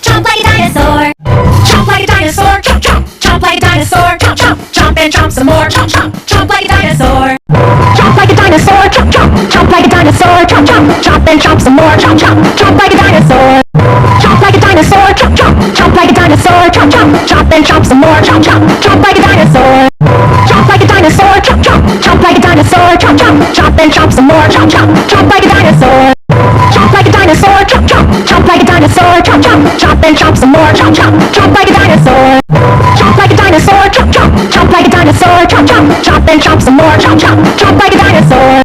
chomp like a dinosaur. Chomp like a dinosaur, chomp, chomp, chomp like a dinosaur, chomp, chomp, chomp and chomp some more, chomp, chomp, chomp like a dinosaur. Chomp like a dinosaur, chomp, chomp, chomp like a dinosaur, chomp, chomp, chomp and chomp some more, chomp, chomp, chomp like a dinosaur. Chomp like a dinosaur, chomp, chomp, chomp like a dinosaur, chomp, chomp, chomp and chomp some more, chomp, chomp, chomp like a dinosaur. Chomp like a dinosaur, chomp, chomp, chomp like a dinosaur, chomp, chomp, chomp and chomp some more, chomp, chomp, chomp like a dinosaur. Chomp like a dinosaur, chomp, chomp, chomp like a dinosaur, chomp, chomp, chomp and chomp some more, chomp, chomp, chomp like a dinosaur. Chomp like a dinosaur, chomp, chomp, chomp like a dinosaur, chomp, chomp, chomp and chomp some more, chomp, chomp, chomp like a dinosaur.